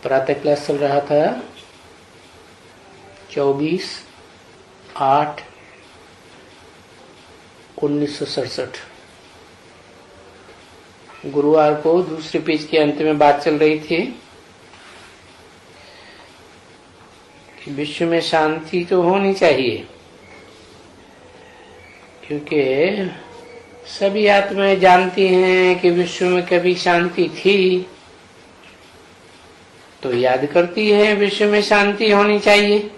प्रातः क्लास चल रहा था 24/8/1967। गुरुवार को दूसरे पेज के अंत में बात चल रही थी कि विश्व में शांति तो होनी चाहिए, क्योंकि सभी आत्माएं जानती हैं कि विश्व में कभी शांति थी, तो याद करती है विश्व में शांति होनी चाहिए।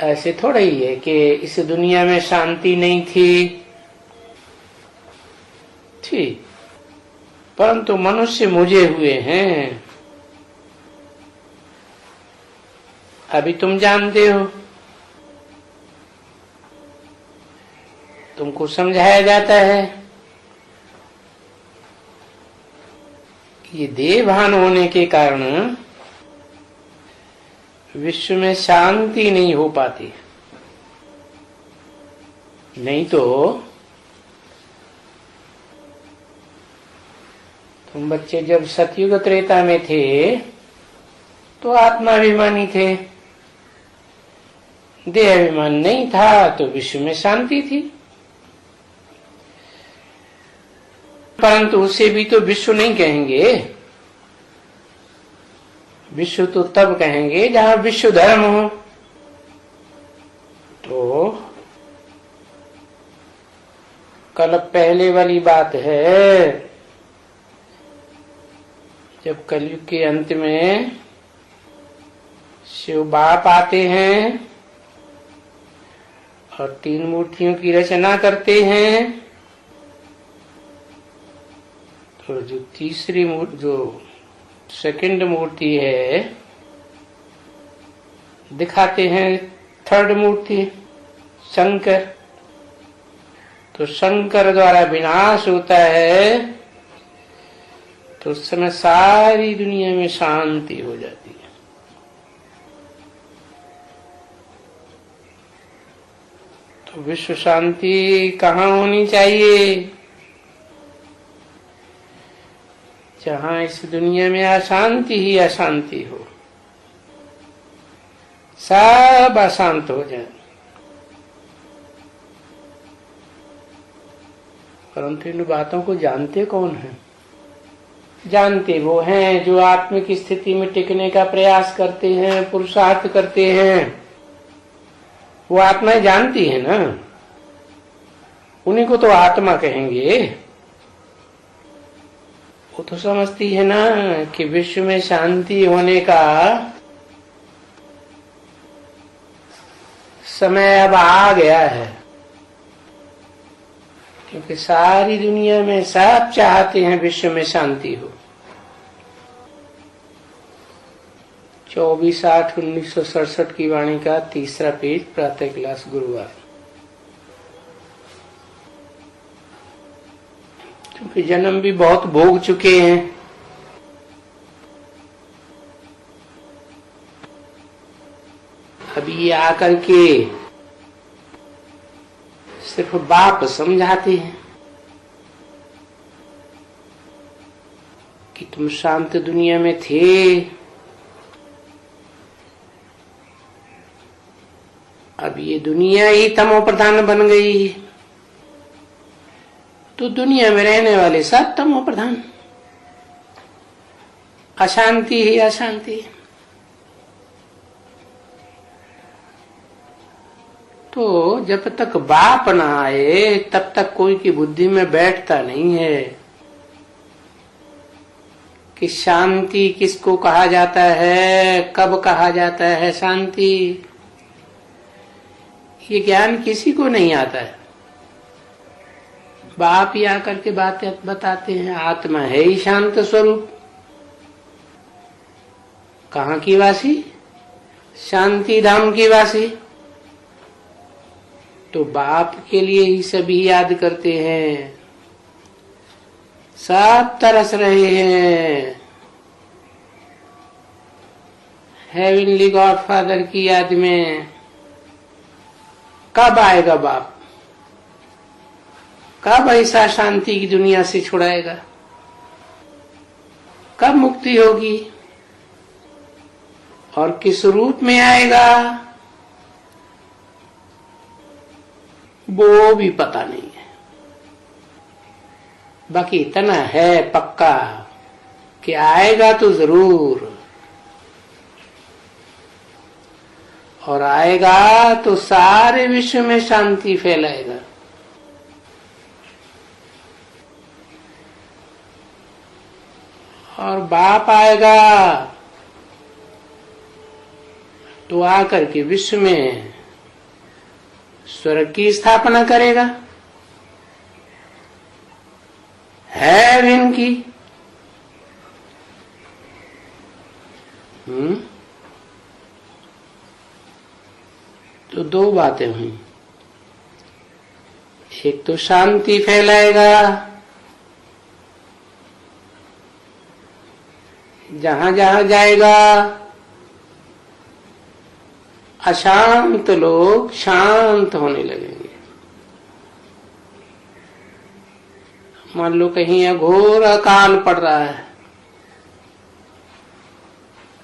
ऐसे थोड़ा ही है कि इस दुनिया में शांति नहीं थी, परंतु मनुष्य मुझे हुए हैं। अभी तुम जानते हो, तुमको समझाया जाता है कि ये देहभान होने के कारण विश्व में शांति नहीं हो पाती। नहीं तो तुम बच्चे जब सतयुग त्रेता में थे तो आत्माभिमानी थे, देहाभिमान नहीं था, तो विश्व में शांति थी। परंतु उसे भी तो विश्व नहीं कहेंगे। विश्व तो तब कहेंगे जहां विश्व धर्म हो। तो कल पहले वाली बात है, जब कलयुग के अंत में शिव बाप आते हैं और 3 मूर्तियों की रचना करते हैं, तो जो तीसरी मूर्ति, जो सेकंड मूर्ति है, दिखाते हैं 3rd मूर्ति शंकर। तो शंकर द्वारा विनाश होता है, तो उस समय सारी दुनिया में शांति हो जाती है। तो विश्व शांति कहाँ होनी चाहिए? जहां इस दुनिया में अशांति ही अशांति हो, सब अशांत हो जाए। परंतु इन बातों को जानते कौन है? जानते वो हैं जो आत्मिक स्थिति में टिकने का प्रयास करते हैं, पुरुषार्थ करते हैं। वो आत्माएं जानती है ना, उन्हीं को तो आत्मा कहेंगे। वो तो समझती है ना कि विश्व में शांति होने का समय अब आ गया है, क्योंकि सारी दुनिया में सब चाहते हैं विश्व में शांति हो। 24/8/1967 की वाणी का 3रा पेज, प्रातः क्लास गुरुवार। क्योंकि जन्म भी बहुत भोग चुके हैं, अभी ये आकर के सिर्फ बाप समझाते हैं कि तुम शांत दुनिया में थे, अब ये दुनिया ही तमो प्रधान बन गई, तो दुनिया में रहने वाले सब तमो प्रधान, अशांति ही अशांति। तो जब तक बाप ना आए तब तक कोई की बुद्धि में बैठता नहीं है कि शांति किसको कहा जाता है, कब कहा जाता है शांति। ये ज्ञान किसी को नहीं आता है। बाप ही आकर के बातें बताते हैं, आत्मा है ही शांत स्वरूप। कहाँ की वासी? शांति धाम की वासी। तो बाप के लिए ही सभी याद करते हैं, सब तरस रहे हैं हेवनली गॉडफादर की याद में। कब आएगा बाप? कब ऐसा शांति की दुनिया से छुड़ाएगा? कब मुक्त मुक्ति होगी, और किस रूप में आएगा वो भी पता नहीं है। बाकी इतना है पक्का कि आएगा तो जरूर, और आएगा तो सारे विश्व में शांति फैलाएगा। और बाप आएगा तो आकर के विश्व में स्वर्ग की स्थापना करेगा, हेवन की। तो दो बातें हुई, एक तो शांति फैलाएगा, जहां जहां जाएगा अशांत लोग शांत होने लगेंगे। मान लो कहीं घोर अकाल पड़ रहा है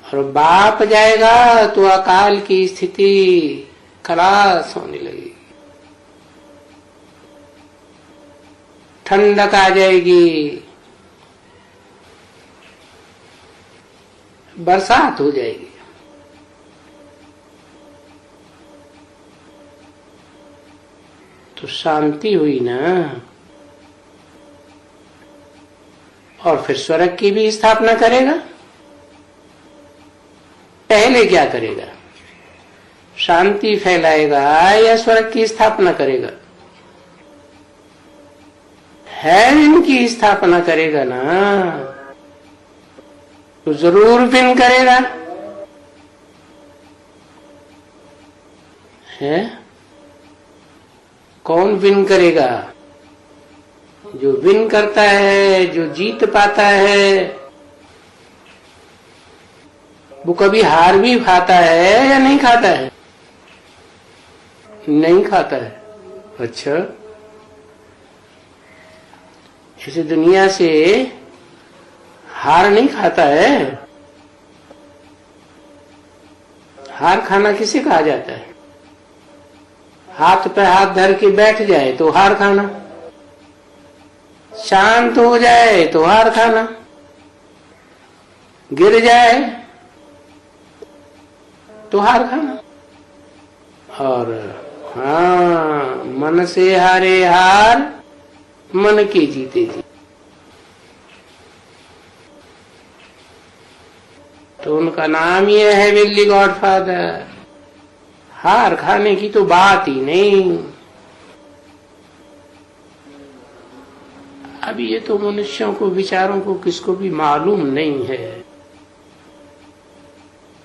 और बाप जाएगा तो अकाल की स्थिति खलास होने लगेगी, ठंडक आ जाएगी, बरसात हो जाएगी। तो शांति हुई ना। और फिर स्वर्ग की भी स्थापना करेगा। पहले क्या करेगा? शांति फैलाएगा या स्वर्ग की स्थापना करेगा? हेवन की स्थापना करेगा ना, तो जरूर विन करेगा। है कौन विन करेगा? जो विन करता है, जो जीत पाता है, वो कभी हार भी खाता है या नहीं खाता है? नहीं खाता है। अच्छा, इसे दुनिया से हार नहीं खाता है। हार खाना किसे कहा जाता है? हाथ पे हाथ धर के बैठ जाए तो हार खाना, शांत हो जाए तो हार खाना, गिर जाए तो हार खाना। और हाँ, मन से हारे हार, मन के जीते जीत। तो उनका नाम ही है हेवनली गॉडफादर। हार खाने की तो बात ही नहीं। अब ये तो मनुष्यों को, विचारों को, किसको भी मालूम नहीं है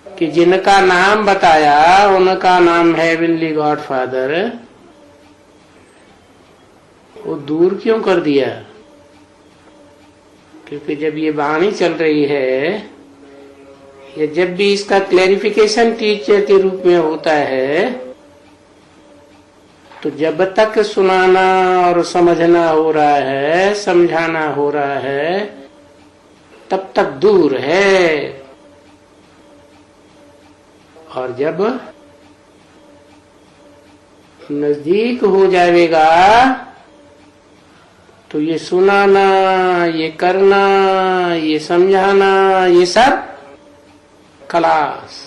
कि जिनका नाम बताया उनका नाम है हेवनली गॉडफादर, वो दूर क्यों कर दिया? क्योंकि जब ये वाणी चल रही है, या जब भी इसका क्लैरिफिकेशन टीचर के रूप में होता है, तो जब तक सुनाना और समझना हो रहा है, समझाना हो रहा है, तब तक दूर है। और जब नजदीक हो जाएगा तो ये सुनाना, ये करना, ये समझाना, ये सब खलास।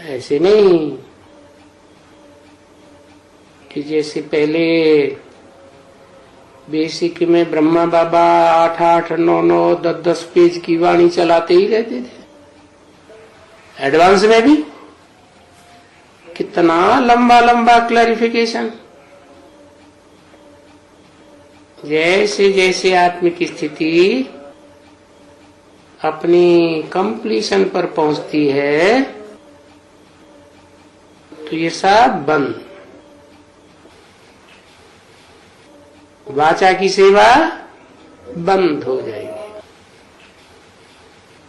ऐसे नहीं कि जैसे पहले बेसिक में ब्रह्मा बाबा 8-8, 9-9, 10-10 पेज की वाणी चलाते ही रहते थे। एडवांस में भी कितना लंबा लंबा क्लैरिफिकेशन। जैसे जैसे आत्मिक स्थिति अपनी कंप्लीशन पर पहुंचती है तो ये सब बंद। वाचा की सेवा बंद हो जाएगी।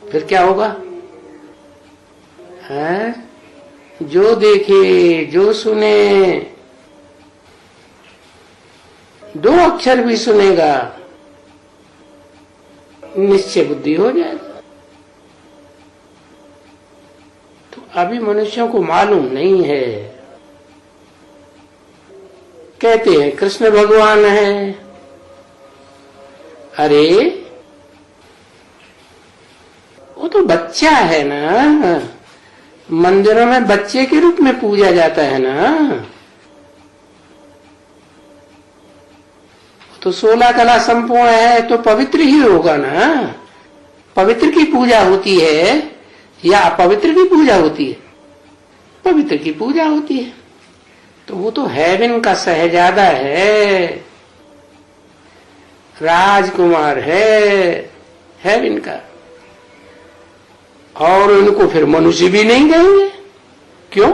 फिर क्या होगा? है जो देखे, जो सुने, 2 अक्षर भी सुनेगा निश्चय बुद्धि हो जाएगा। तो अभी मनुष्यों को मालूम नहीं है। कहते हैं कृष्ण भगवान है। अरे वो तो बच्चा है ना, मंदिरों में बच्चे के रूप में पूजा जाता है ना। तो 16 कला संपूर्ण है तो पवित्र ही होगा ना। पवित्र की पूजा होती है या अपवित्र की पूजा होती है? पवित्र की पूजा होती है। तो वो तो हेवन का शहजादा है, राजकुमार है हेवन का। और उनको फिर मनुष्य भी नहीं कहेंगे। क्यों?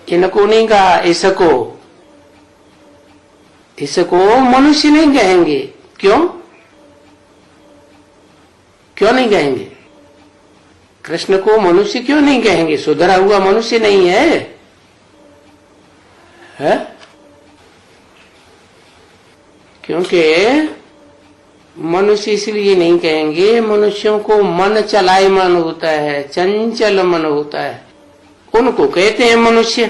इनको नहीं कहा, इसको मनुष्य नहीं कहेंगे। क्यों? क्यों नहीं कहेंगे? कृष्ण को मनुष्य क्यों नहीं कहेंगे? सुधरा हुआ मनुष्य नहीं है, है? क्योंकि मनुष्य इसलिए नहीं कहेंगे, मनुष्यों को मन चलायमान होता है, चंचल मन होता है, उनको कहते हैं मनुष्य।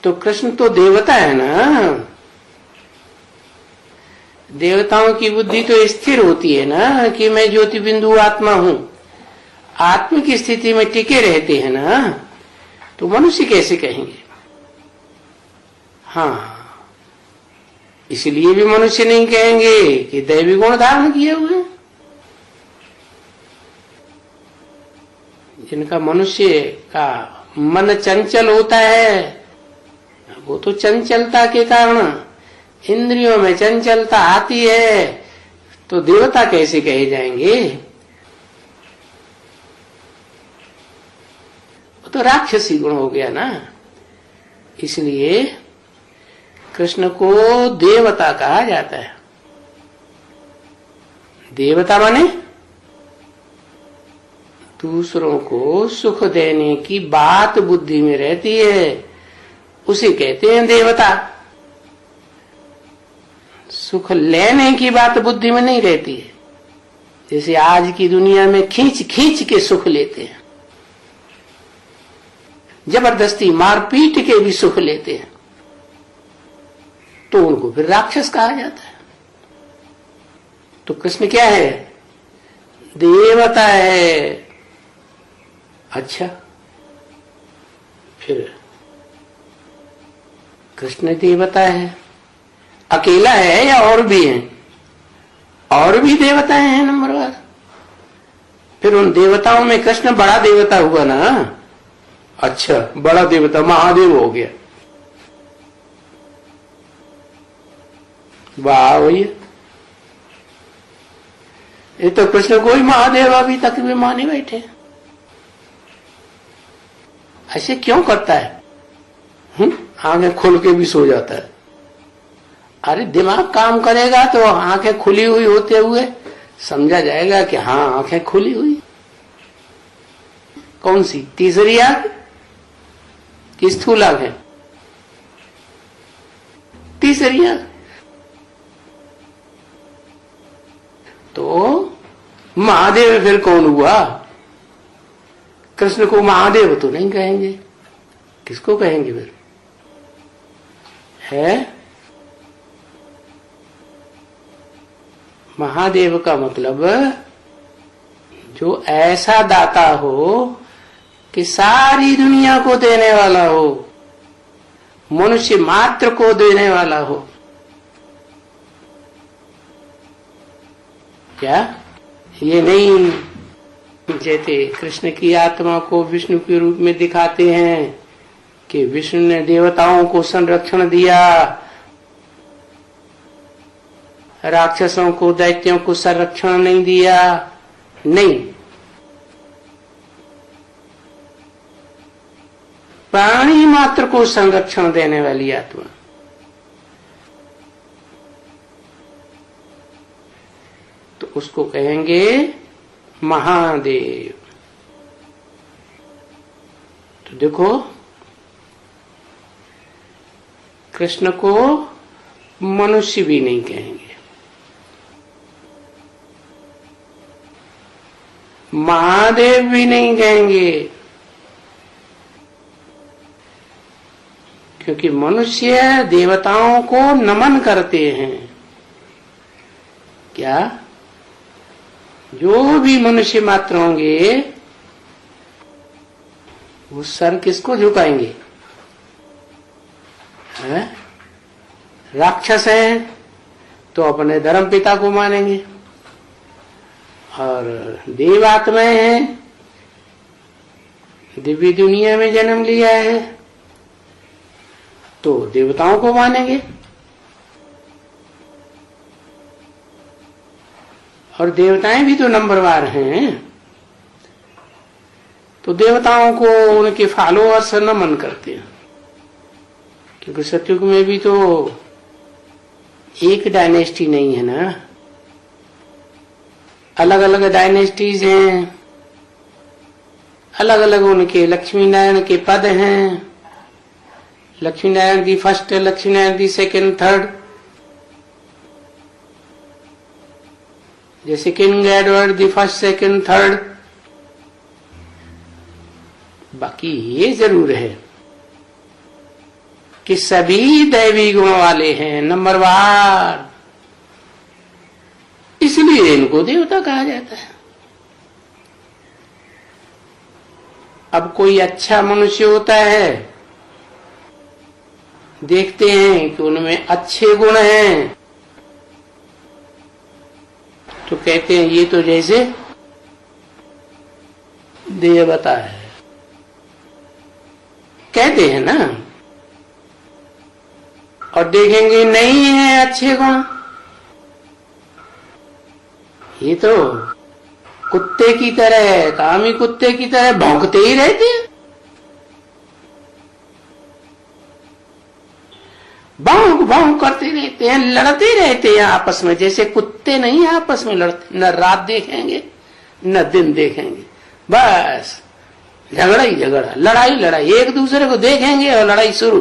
तो कृष्ण तो देवता है ना। देवताओं की बुद्धि तो स्थिर होती है ना कि मैं ज्योति बिंदु आत्मा हूं, आत्म की स्थिति में टिके रहते हैं ना। तो मनुष्य कैसे कहेंगे? हाँ, इसलिए भी मनुष्य नहीं कहेंगे कि दैवी गुण धारण किए हुए। जिनका मनुष्य का मन चंचल होता है, वो तो चंचलता के कारण इंद्रियों में चंचलता आती है, तो देवता कैसे कहे जाएंगे? वो तो राक्षसी गुण हो गया ना। इसलिए कृष्ण को देवता कहा जाता है। देवता माने दूसरों को सुख देने की बात बुद्धि में रहती है, उसे कहते हैं देवता। सुख लेने की बात बुद्धि में नहीं रहती है। जैसे आज की दुनिया में खींच खींच के सुख लेते हैं, जबरदस्ती मारपीट के भी सुख लेते हैं, तो उनको फिर राक्षस कहा जाता है। तो कृष्ण क्या है? देवता है। अच्छा, फिर कृष्ण देवता है, अकेला है या और भी हैं? और भी देवताएं हैं नंबरवार। फिर उन देवताओं में कृष्ण बड़ा देवता हुआ ना। अच्छा, बड़ा देवता महादेव हो गया। वाह भैया, ये तो कृष्ण को ही महादेव अभी तक भी माने बैठे। ऐसे क्यों करता है? आंखें खोल के भी सो जाता है। अरे दिमाग काम करेगा तो आंखें खुली हुई होते हुए समझा जाएगा कि हाँ आंखें खुली हुई। कौन सी? तीसरी आंख कि स्थूल आंख है? तीसरी आंख। तो महादेव फिर कौन हुआ? कृष्ण को महादेव तो नहीं कहेंगे, किसको कहेंगे फिर? है महादेव का मतलब जो ऐसा दाता हो कि सारी दुनिया को देने वाला हो, मनुष्य मात्र को देने वाला हो। क्या ये नहीं? जैसे कृष्ण की आत्मा को विष्णु के रूप में दिखाते हैं कि विष्णु ने देवताओं को संरक्षण दिया, राक्षसों को दैत्यों को संरक्षण नहीं दिया। नहीं, प्राणी मात्र को संरक्षण देने वाली आत्मा। तो उसको कहेंगे महादेव। तो देखो, कृष्ण को मनुष्य भी नहीं कहेंगे, महादेव भी नहीं कहेंगे, क्योंकि मनुष्य देवताओं को नमन करते हैं। क्या? जो भी मनुष्य मात्र होंगे वो सर किसको झुकाएंगे? राक्षस हैं तो अपने धर्म पिता को मानेंगे, और देवात्माएं हैं, दिव्य दुनिया में जन्म लिया है तो देवताओं को मानेंगे। और देवताएं भी तो नंबरवार हैं, तो देवताओं को उनके फॉलोअर्स नमन करते हैं, क्योंकि सतयुग में भी तो एक डायनेस्टी नहीं है ना, अलग अलग डायनेस्टीज हैं, अलग अलग उनके लक्ष्मी नारायण के पद हैं। Lakshmi Narayan the first, Lakshmi Narayan the second, third, जैसे king Edward the first, second, third. बाकी ये जरूर है कि सभी दैवी गुण वाले हैं, नंबरवार, इसलिए इनको देवता कहा जाता है। अब कोई अच्छा मनुष्य होता है, देखते हैं कि उनमें अच्छे गुण हैं, तो कहते हैं ये तो जैसे देवता है, कहते हैं ना। और देखेंगे नहीं है अच्छे गुण, ये तो कुत्ते की तरह, कामी कुत्ते की तरह भौंकते ही रहते हैं, भौंक भौंक करते रहते हैं, लड़ते रहते हैं आपस में, जैसे कुत्ते नहीं आपस में लड़ते, न रात देखेंगे न दिन देखेंगे, बस झगड़ा ही झगड़ा, लड़ाई लड़ाई, एक दूसरे को देखेंगे और लड़ाई शुरू।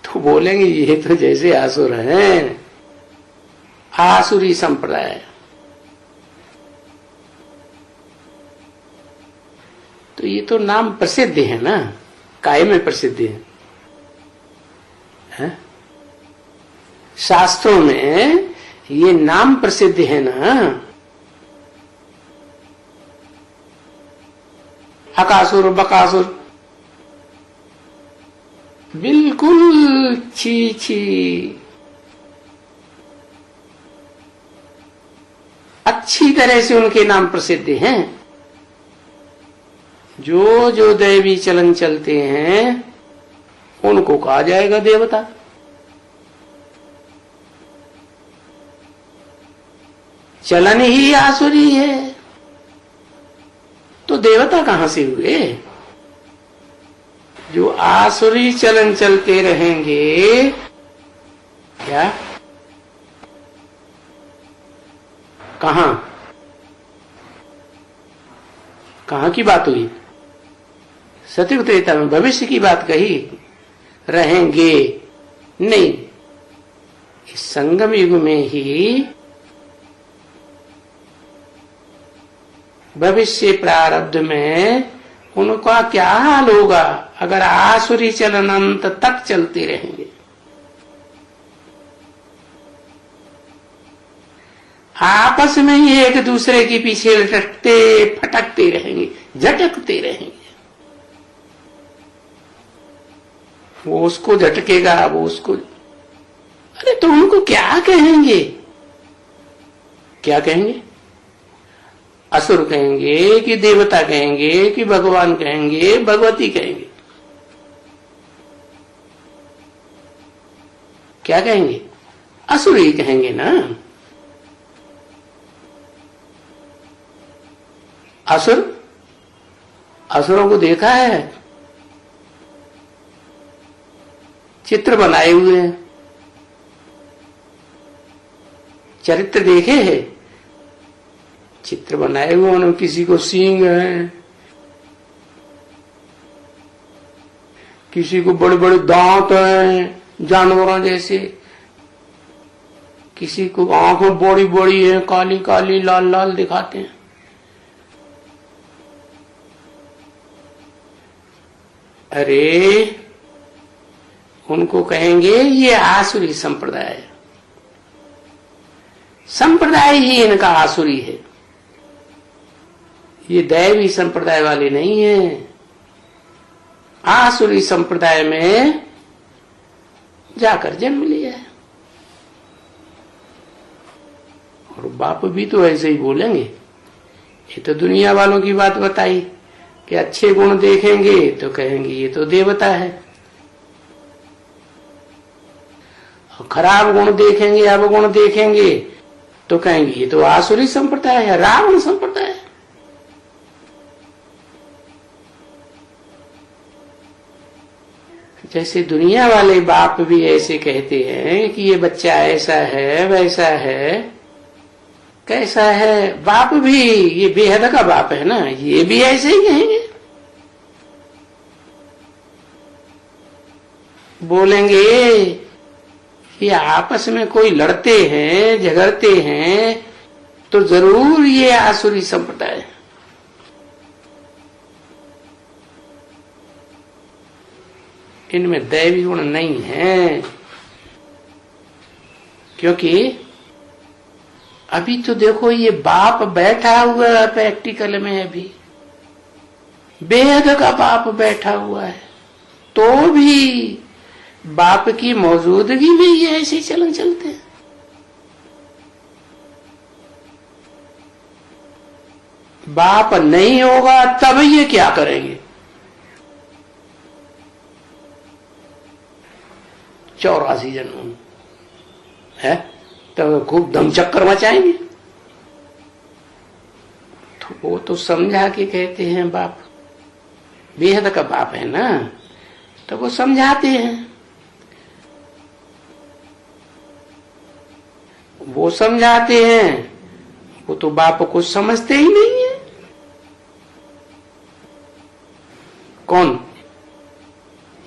तो बोलेंगे ये तो जैसे आसुर हैं, आसुरी संप्रदाय। तो ये तो नाम प्रसिद्ध है ना, काय में प्रसिद्ध है? शास्त्रों में ये नाम प्रसिद्ध है ना, अकासुर बकासुर, बिल्कुल छी छी, अच्छी तरह से उनके नाम प्रसिद्ध हैं। जो जो दैवी चलन चलते हैं उनको कहा जाएगा देवता। चलन ही आसुरी है तो देवता कहां से हुए? जो आसुरी चलन चलते रहेंगे, क्या कहां कहां की बात हुई? सतयुग त्रेता में भविष्य की बात कही, रहेंगे नहीं। इस संगम युग में ही भविष्य प्रारब्ध में उनका क्या हाल होगा अगर आसुरी चलन अंत तक चलते रहेंगे। आपस में ही एक दूसरे के पीछे लटकते फटकते रहेंगे, झटकते रहेंगे। वो उसको झटकेगा, वो उसको, अरे तो उनको क्या कहेंगे? क्या कहेंगे? असुर कहेंगे कि देवता कहेंगे कि भगवान कहेंगे, भगवती कहेंगे? क्या कहेंगे? असुर ही कहेंगे ना। असुर, असुरों को देखा है, चित्र बनाए हुए हैं, चरित्र देखे हैं, चित्र बनाए हुए उन्होंने, किसी को सींग है, किसी को बड़े बड़े दांत हैं जानवरों जैसे, किसी को आंखें बड़ी बड़ी है, काली काली लाल लाल दिखाते हैं। अरे उनको कहेंगे ये आसुरी संप्रदाय है, संप्रदाय ही इनका आसुरी है, ये दैवी संप्रदाय वाले नहीं है। आसुरी संप्रदाय में जाकर जन्म लिया है। और बाप भी तो ऐसे ही बोलेंगे। ये तो दुनिया वालों की बात बताई कि अच्छे गुण देखेंगे तो कहेंगे ये तो देवता है, और खराब गुण देखेंगे, अवगुण देखेंगे तो कहेंगे ये तो आसुरी संप्रदाय है, रावण संप्रदाय है। जैसे दुनिया वाले बाप भी ऐसे कहते हैं कि ये बच्चा ऐसा है वैसा है, कैसा है, बाप भी ये बेहद का बाप है ना, ये भी ऐसे ही कहेंगे। बोलेंगे ये आपस में कोई लड़ते हैं झगड़ते हैं तो जरूर ये आसुरी संप्रदाय है। इनमें दैवी गुण नहीं है, क्योंकि अभी तो देखो ये बाप बैठा हुआ है प्रैक्टिकल में, अभी बेहद का बाप बैठा हुआ है, तो भी बाप की मौजूदगी में ये ऐसे चलन चलते हैं। बाप नहीं होगा तब ये क्या करेंगे? 84 जन्म है तो खूब दम चक्कर मचाएंगे। तो वो तो समझा के कहते हैं बाप, बेहद का बाप है ना, तो वो समझाते हैं, वो समझाते हैं, वो तो बाप को समझते ही नहीं है। कौन?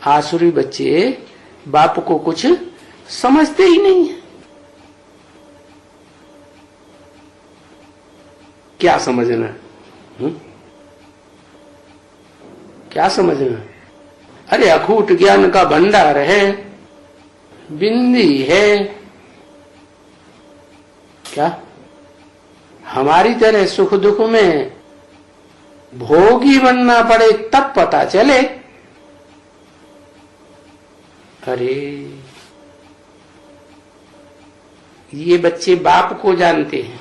आसुरी बच्चे बाप को कुछ समझते ही नहीं है। क्या समझना? क्या समझना? अरे अखूट ज्ञान का भंडार है, बिंदी है, क्या हमारी तरह सुख दुख में भोगी बनना पड़े तब पता चले? अरे ये बच्चे बाप को जानते हैं,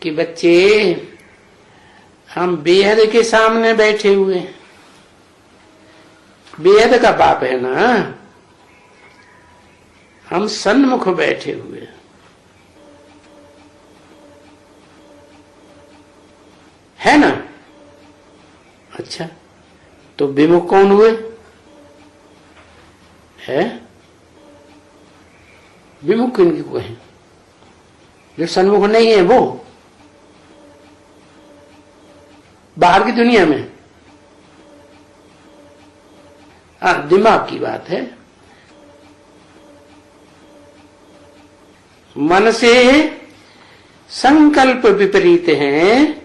कि बच्चे हम बेहद के सामने बैठे हुए हैं, बेहद का बाप है ना, हम सन्मुख बैठे हुए हैं, है ना? अच्छा, तो विमुख कौन हुए? है विमुख किन को है? जो सन्मुख नहीं है वो बाहर की दुनिया में, दिमाग की बात है। मन से संकल्प विपरीत हैं,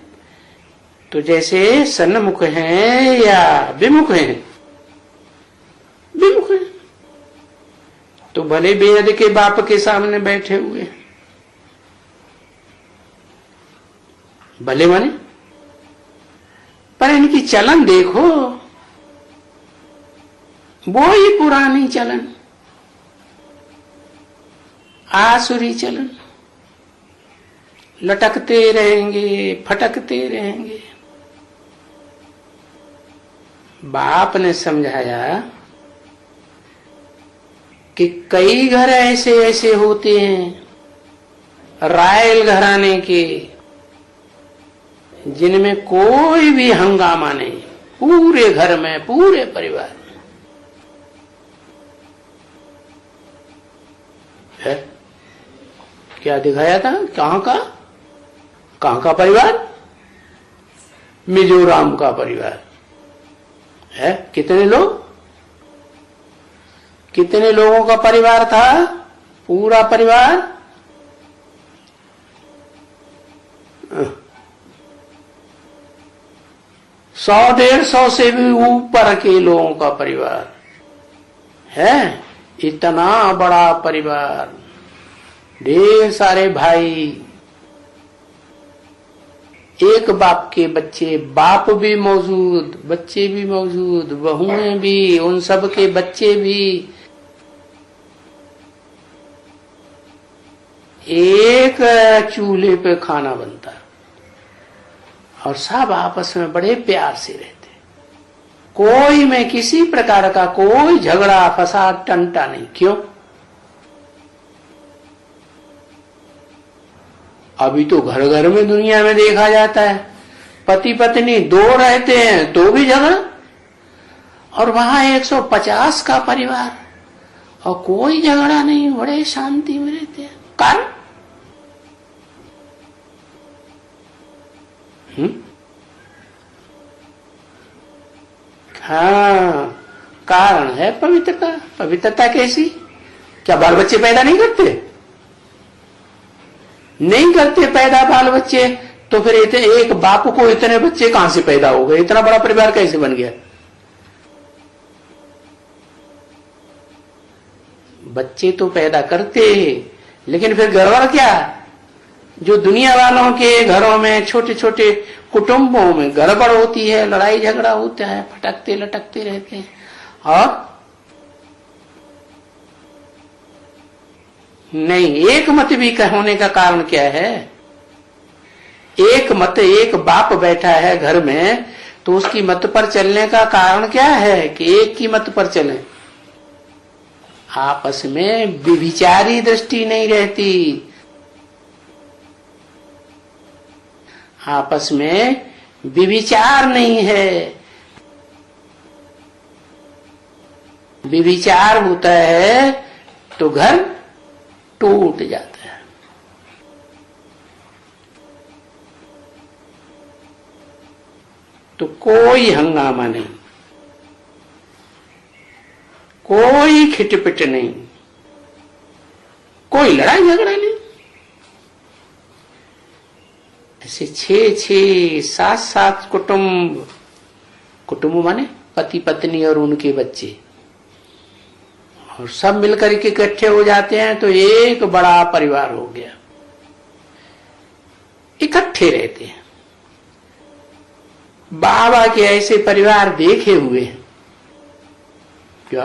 तो जैसे सन्मुख हैं या विमुख हैं? विमुख हैं, तो भले बेहद के बाप के सामने बैठे हुए, भले माने, पर इनकी चलन देखो, वो ही पुरानी चलन, आसुरी चलन, लटकते रहेंगे, फटकते रहेंगे। बाप ने समझाया कि कई घर ऐसे ऐसे होते हैं रायल घराने के, जिनमें कोई भी हंगामा नहीं, पूरे घर में, पूरे परिवार में है। क्या दिखाया था? कहां का परिवार? मिजोरम का परिवार है। कितने लोग? कितने लोगों का परिवार था? पूरा परिवार 100-150 से भी ऊपर के लोगों का परिवार है। इतना बड़ा परिवार, ढेर सारे भाई, एक बाप के बच्चे, बाप भी मौजूद, बच्चे भी मौजूद, बहुएं भी, उन सब के बच्चे भी। एक चूल्हे पे खाना बनता और सब आपस में बड़े प्यार से रहते। कोई में किसी प्रकार का कोई झगड़ा फसाद टंटा नहीं। क्यों? अभी तो घर घर में दुनिया में देखा जाता है, पति पत्नी 2 रहते हैं तो भी झगड़ा, और वहां 150 का परिवार और कोई झगड़ा नहीं, बड़े शांति में रहते हैं। कारण हाँ, कारण है पवित्रता। पवित्रता कैसी? क्या बाल बच्चे पैदा नहीं करते? नहीं करते पैदा बाल बच्चे, तो फिर एक बाप को इतने बच्चे कहां से पैदा हो गए? इतना बड़ा परिवार कैसे बन गया? बच्चे तो पैदा करते, लेकिन फिर गड़बड़ क्या? जो दुनिया वालों के घरों में, छोटे छोटे कुटुंबों में गड़बड़ होती है, लड़ाई झगड़ा होता है, फटकते लटकते रहते हैं। और नहीं, एक मत भी होने का कारण क्या है? एक मत, एक बाप बैठा है घर में, तो उसकी मत पर चलने का कारण क्या है कि एक की मत पर चले? आपस में व्यभिचारी दृष्टि नहीं रहती, आपस में व्यभिचार नहीं है। व्यभिचार होता है तो घर टूट जाता है। तो कोई हंगामा नहीं, कोई खिटपिट नहीं, कोई लड़ाई झगड़ा नहीं। ऐसे 6-6, 7-7 कुटुंब, कुटुंब माने पति पत्नी और उनके बच्चे, और सब मिलकर के इकट्ठे हो जाते हैं तो एक बड़ा परिवार हो गया। इकट्ठे रहते हैं। बाबा के ऐसे परिवार देखे हुए हैं क्या?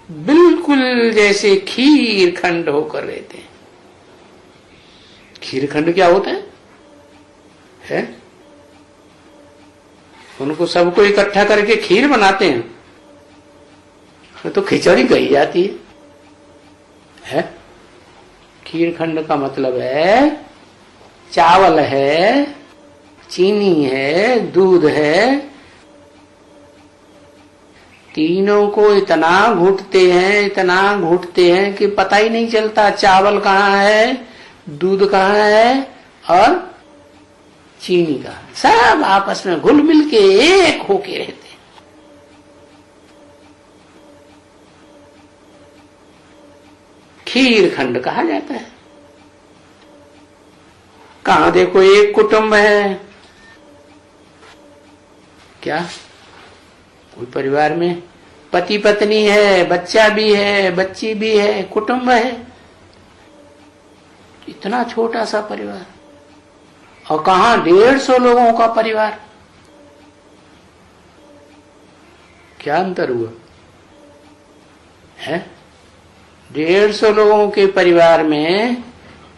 बिल्कुल जैसे खीर खंड होकर रहते हैं। खीर खंड क्या होता है? उनको सबको इकट्ठा करके खीर बनाते हैं, तो खिचड़ी कही जाती है? खीर खंड का मतलब है चावल है, चीनी है, दूध है, तीनों को इतना घुटते हैं, इतना घुटते हैं कि पता ही नहीं चलता चावल कहाँ है, दूध कहाँ है और चीनी कहाँ है। सब आपस में घुल मिल के एक होके रहते हैं। खीर खंड कहा जाता है। कहां देखो एक कुटुंब है क्या? कोई परिवार में पति पत्नी है, बच्चा भी है, बच्ची भी है, कुटुंब है। इतना छोटा सा परिवार, और कहां 150 लोगों का परिवार। क्या अंतर हुआ है? 150 लोगों के परिवार में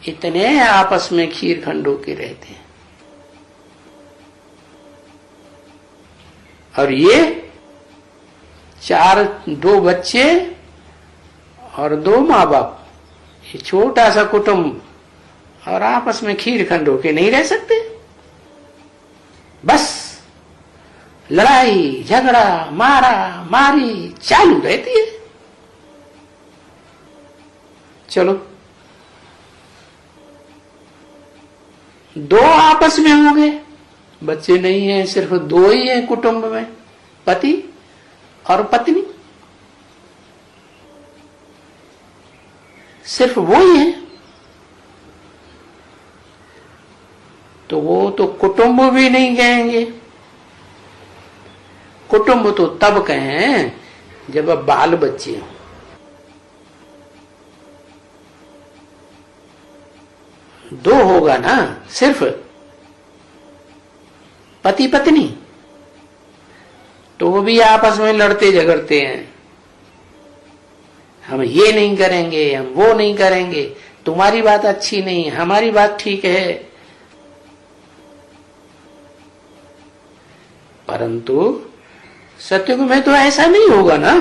इतने आपस में खीर खंड होके रहते हैं। और ये 2 बच्चे और 2 माँ बाप, ये छोटा सा कुटुंब, और आपस में खीर खंड होके नहीं रह सकते। बस लड़ाई झगड़ा मारा मारी चालू रहती है। चलो 2 आपस में हो गए, बच्चे नहीं है, सिर्फ 2 ही है कुटुंब में, पति और पत्नी। सिर्फ वो ही है। तो वो तो कुटुंब भी नहीं कहेंगे। कुटुंब तो तब कहें जब अब बाल बच्चे हों। दो होगा ना, सिर्फ पति पत्नी, तो वो भी आपस में लड़ते झगड़ते हैं। हम ये नहीं करेंगे, हम वो नहीं करेंगे, तुम्हारी बात अच्छी नहीं, हमारी बात ठीक है। परंतु सत्युग में तो ऐसा नहीं होगा ना।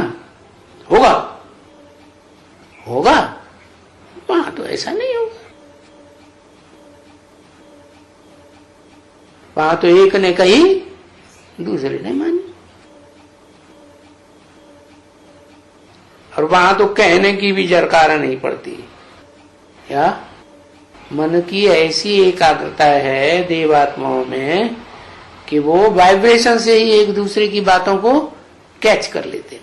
होगा? होगा? वहां तो ऐसा नहीं होगा। वहां तो एक ने कही, दूसरे ने मानी। और वहां तो कहने की भी जरकार नहीं पड़ती। क्या? मन की ऐसी एकाग्रता है देवात्माओं में कि वो वाइब्रेशन से ही एक दूसरे की बातों को कैच कर लेते।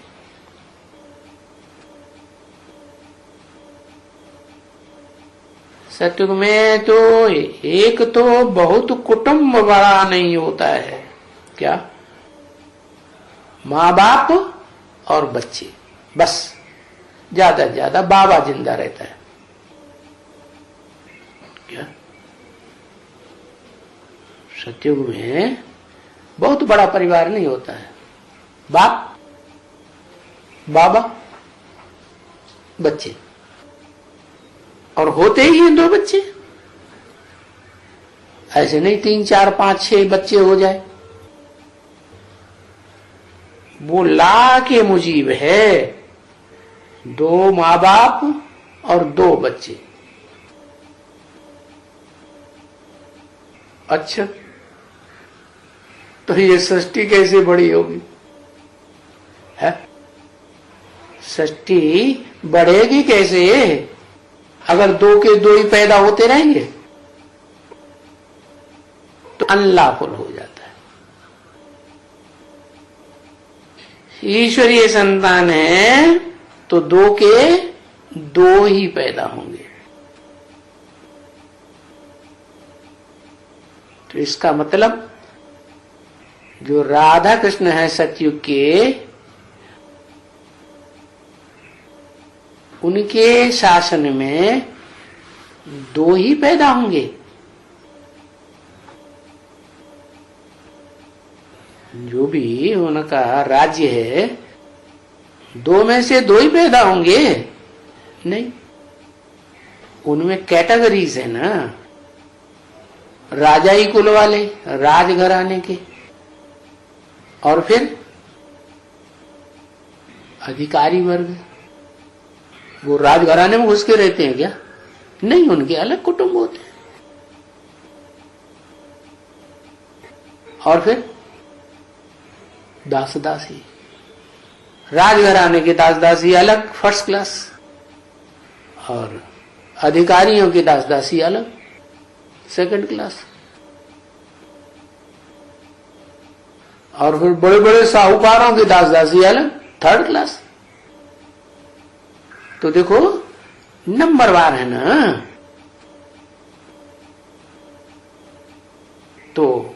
सत्युग में तो एक तो बहुत कुटुंब बड़ा नहीं होता है। क्या? माँ बाप और बच्चे, बस। ज्यादा से ज्यादा बाबा जिंदा रहता है। क्या? सत्युग में बहुत बड़ा परिवार नहीं होता है। बाप, बाबा, बच्चे, और होते ही हैं 2 बच्चे। ऐसे नहीं 3, 4, 5, 6 बच्चे हो जाए। वो ला के मुजीब है 2 माँ बाप और 2 बच्चे। अच्छा, तो ये सृष्टि कैसे बड़ी होगी? है? सृष्टि बढ़ेगी कैसे अगर 2 के 2 ही पैदा होते रहेंगे? तो अनलॉफुल हो जाता है। ईश्वरीय संतान है तो 2 के 2 ही पैदा होंगे। तो इसका मतलब जो राधा कृष्ण है सतयुग के, उनके शासन में 2 ही पैदा होंगे। जो भी उनका राज्य है 2 में से 2 ही पैदा होंगे? नहीं, उनमें कैटेगरीज है ना। राजाई कुल वाले, राजघराने के, और फिर अधिकारी वर्ग। वो राजघराने में घुस के रहते हैं क्या? नहीं, उनके अलग कुटुंब होते हैं। और फिर दास दासी, राजघराने के दास दासी अलग, फर्स्ट क्लास, और अधिकारियों के दास दासी अलग, सेकंड क्लास। और फिर बड़े बड़े साहूकारों के दास दासी अलग, थर्ड क्लास। तो देखो नंबरवार है ना। तो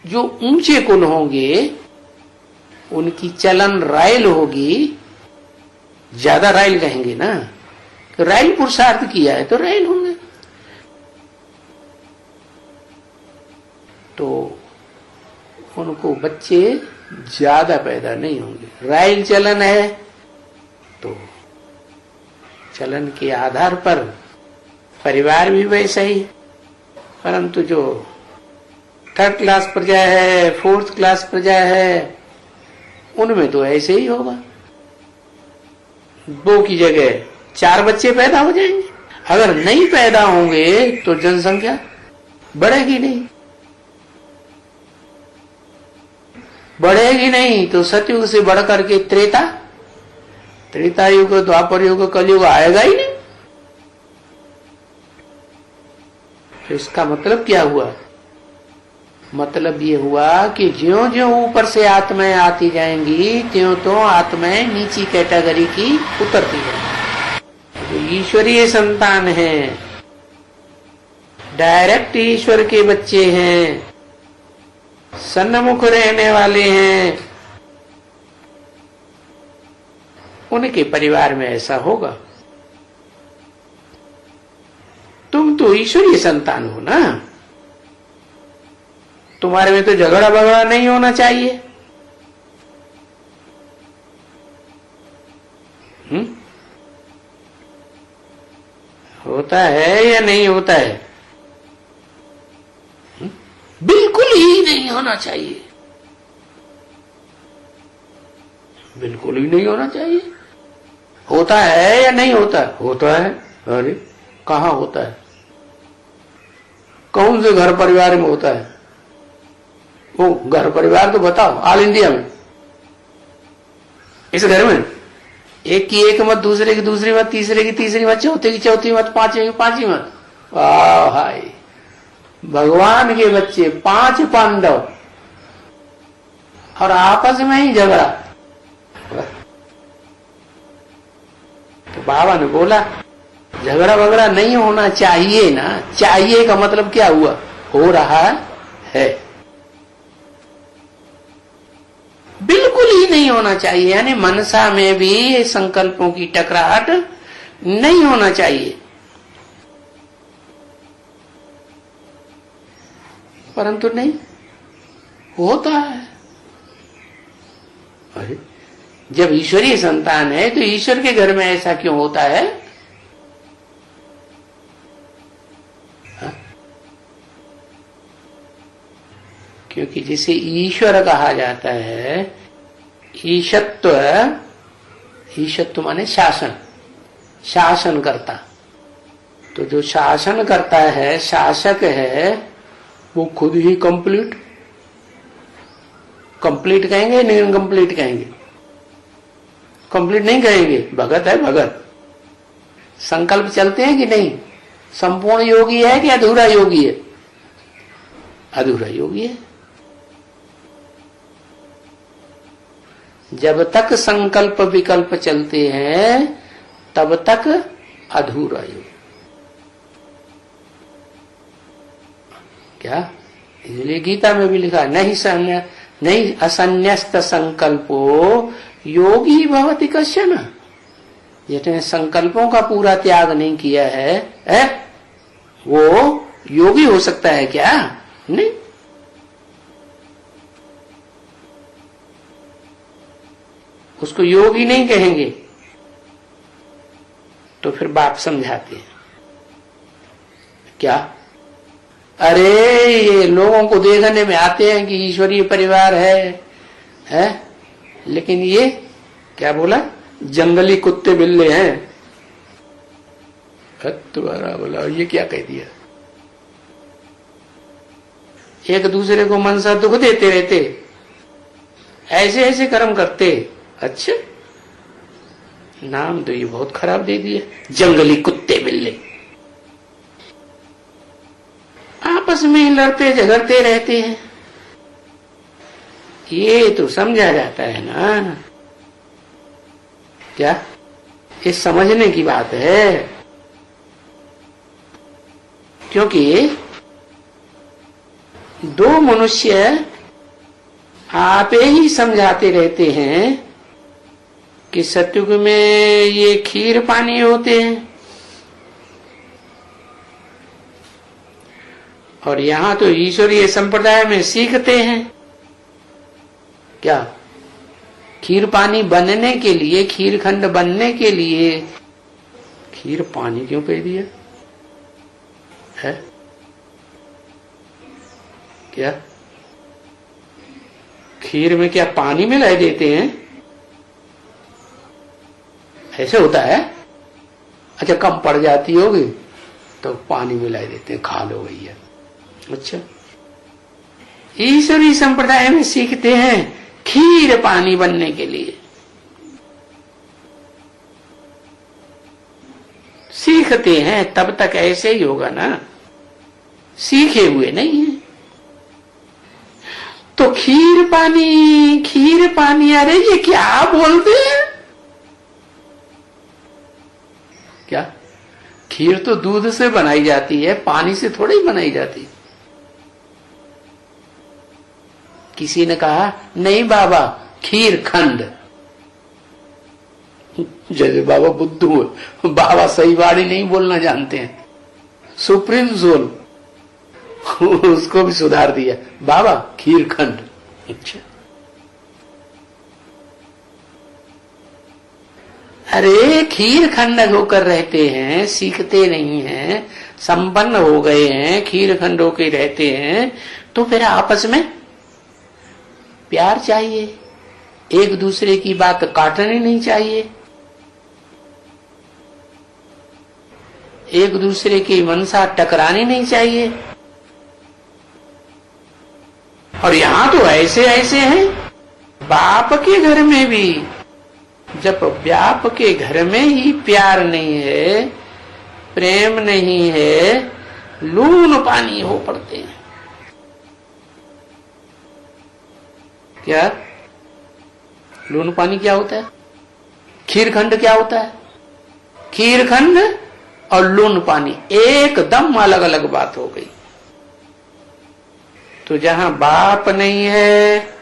जो ऊंचे कुल होंगे उनकी चलन रायल होगी। ज्यादा रायल कहेंगे ना, तो रायल पुरुषार्थ किया है तो रायल होंगे। तो उनको बच्चे ज्यादा पैदा नहीं होंगे। रायल चलन है तो चलन के आधार पर परिवार भी वैसा ही। परंतु जो 3rd क्लास प्रजा है, 4th क्लास प्रजा है, उनमें तो ऐसे ही होगा। 2 की जगह 4 बच्चे पैदा हो जाएंगे। अगर नहीं पैदा होंगे तो जनसंख्या बढ़ेगी नहीं। बढ़ेगी नहीं तो सतयुग से बढ़कर के त्रेता युग, द्वापर युग, कलयुग आएगा ही नहीं। तो इसका मतलब क्या हुआ? मतलब ये हुआ कि ज्यों ज्यों ऊपर से आत्माएं आती जाएंगी त्यों तो आत्माएं नीची कैटेगरी की उतरती जाएंगी। जो ईश्वरीय संतान है, डायरेक्ट ईश्वर के बच्चे हैं, सन्मुख रहने वाले हैं, उनके परिवार में ऐसा होगा। तुम तो ईश्वरीय संतान हो ना, तुम्हारे में तो झगड़ा बगड़ा नहीं होना चाहिए। होता है या नहीं होता है? बिल्कुल ही नहीं होना चाहिए, बिल्कुल ही नहीं होना चाहिए। होता है या नहीं होता? होता है। अरे कहाँ होता है? कौन से घर परिवार में होता है? वो घर परिवार तो बताओ, ऑल इंडिया में। इस घर में एक की एक मत, दूसरे की दूसरी मत, तीसरे की तीसरी मत, चौथे की चौथी मत, पांचवे की पांचवी मत। वाह भाई, भगवान के बच्चे 5 पांडव और आपस में ही झगड़ा। तो बाबा ने बोला झगड़ा वगड़ा नहीं होना चाहिए ना। चाहिए का मतलब क्या हुआ? हो रहा है। बिल्कुल ही नहीं होना चाहिए, यानी मनसा में भी संकल्पों की टकराहट नहीं होना चाहिए। परंतु नहीं होता है। अरे जब ईश्वरीय संतान है तो ईश्वर के घर में ऐसा क्यों होता है? क्योंकि जिसे ईश्वर कहा जाता है, ईशत्व, ईशत्व माने शासन, शासन करता। तो जो शासन करता है, शासक है, वो खुद ही कंप्लीट, कंप्लीट कहेंगे नहीं इनकम्प्लीट कहेंगे? कंप्लीट नहीं कहेंगे, भगत है भगत। संकल्प चलते हैं कि नहीं? संपूर्ण योगी है कि अधूरा योगी है? अधूरा योगी है। जब तक संकल्प विकल्प चलते हैं तब तक अधूरा योग। क्या? इसलिए गीता में भी लिखा नहीं असन्यस्त संकल्पो योगी भवति कश्चन। जिसने संकल्पों का पूरा त्याग नहीं किया है, वो योगी हो सकता है क्या? नहीं। उसको योगी नहीं कहेंगे। तो फिर बाप समझाते हैं क्या? अरे ये लोगों को देखने में आते हैं कि ईश्वरीय परिवार है, लेकिन ये क्या बोला? जंगली कुत्ते बिल्ले हैं। तुम्हारा बोला ये क्या कह दिया? एक दूसरे को मनसा दुख देते रहते, ऐसे ऐसे कर्म करते। अच्छा, नाम तो ये बहुत खराब दे दिया, जंगली कुत्ते बिल्ले। आपस में लड़ते झगड़ते रहते हैं। ये तो समझा जाता है ना। क्या? ये समझने की बात है। क्योंकि दो मनुष्य आप ही समझाते रहते हैं कि सतयुग में ये खीर पानी होते हैं, और यहां तो ईश्वरीय संप्रदाय में सीखते हैं। क्या? खीर पानी बनने के लिए, खीर खंड बनने के लिए खीर पानी क्यों कह दिया है? क्या खीर में क्या पानी मिला देते हैं? ऐसे होता है? अच्छा, कम पड़ जाती होगी तो पानी मिला देते हैं, खा लो भैया। अच्छा, ईश्वरी संप्रदाय में सीखते हैं खीर पानी बनने के लिए। सीखते हैं तब तक ऐसे ही होगा ना, सीखे हुए नहीं है। तो खीर पानी, अरे ये क्या बोलते हैं? क्या? खीर तो दूध से बनाई जाती है, पानी से थोड़ी बनाई जाती। किसी ने कहा नहीं बाबा, खीर खंड। जैसे बाबा बुद्धू है, बाबा सही वाणी नहीं बोलना जानते हैं। सुप्रीम सोल उसको भी सुधार दिया, बाबा खीर खंड। अच्छा, अरे खीर खंड होकर रहते हैं, सीखते नहीं हैं, संपन्न हो गए हैं, खीर खंड होकर रहते हैं, तो फिर आपस में प्यार चाहिए, एक दूसरे की बात काटनी नहीं चाहिए, एक दूसरे की मनसा टकरानी नहीं चाहिए। और यहां तो ऐसे ऐसे हैं, बाप के घर में भी जब बाप के घर में ही प्यार नहीं है, प्रेम नहीं है, लून पानी हो पड़ते हैं। क्या लून पानी क्या होता है? खीरखंड क्या होता है? खीरखंड और लून पानी एकदम अलग अलग बात हो गई। तो जहां बाप नहीं है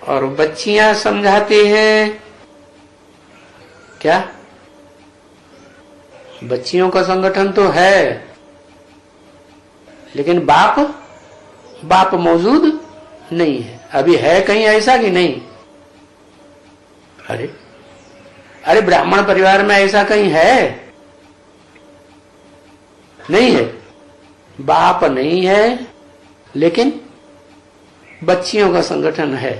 और बच्चियां समझाती हैं, क्या बच्चियों का संगठन तो है, लेकिन बाप मौजूद नहीं है। अभी है कहीं ऐसा कि नहीं? अरे ब्राह्मण परिवार में ऐसा कहीं है? नहीं है, बाप नहीं है, लेकिन बच्चियों का संगठन है।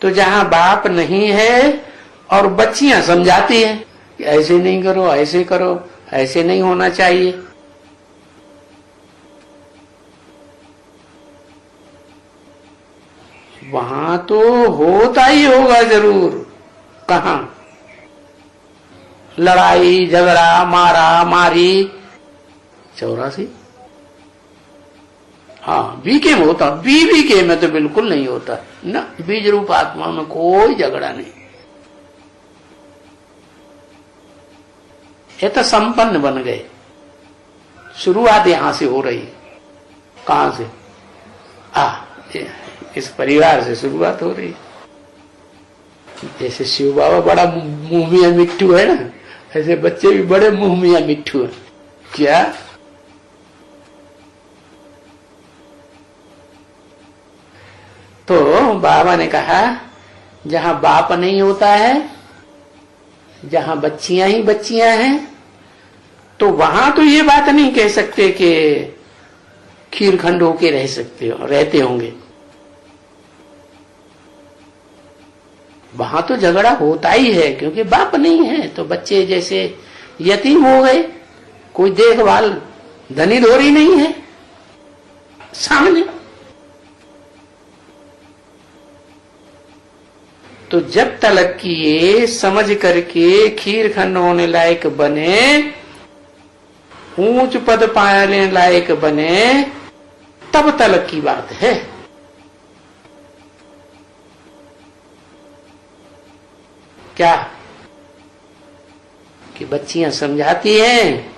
तो जहां बाप नहीं है और बच्चियां समझाती हैं कि ऐसे नहीं करो, ऐसे करो, ऐसे नहीं होना चाहिए, वहां तो होता ही होगा जरूर। कहां? लड़ाई झगड़ा मारा मारी 84। हाँ, बीके में होता, बीके में तो बिल्कुल नहीं होता ना। बीज रूप आत्मा में कोई झगड़ा नहीं। ये तो संपन्न बन गए। शुरुआत यहां से हो रही। कहां से? इस परिवार से शुरुआत हो रही। जैसे शिव बाबा बड़ा मुंह मियां मिट्टू है ना, ऐसे बच्चे भी बड़े मुंह मियां मिट्टू है। क्या? तो बाबा ने कहा जहां बाप नहीं होता है, जहां बच्चियां ही बच्चियां हैं, तो वहां तो ये बात नहीं कह सकते कि खीरखंड होके रहते होंगे। वहां तो झगड़ा होता ही है, क्योंकि बाप नहीं है। तो बच्चे जैसे यतीम हो गए, कोई देखभाल धनी धोरी नहीं है सामने। तो जब तलक की ये समझ करके खीरखंड होने लायक बने, ऊंच पद पाने लायक बने, तब तलक की बात है। क्या कि बच्चियां समझाती हैं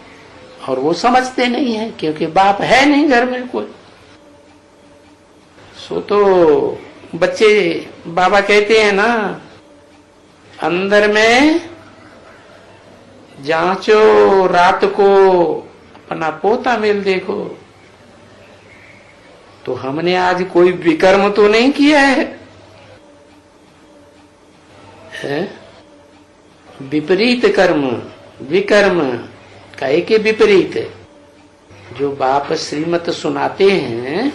और वो समझते नहीं है, क्योंकि बाप है नहीं घर में कोई। सो तो बच्चे, बाबा कहते हैं ना, अंदर में जांचो रात को अपना पोता मेल देखो। तो हमने आज कोई विकर्म तो नहीं किया है? विपरीत कर्म, विकर्म काहे के विपरीत? जो बाप श्रीमत सुनाते हैं,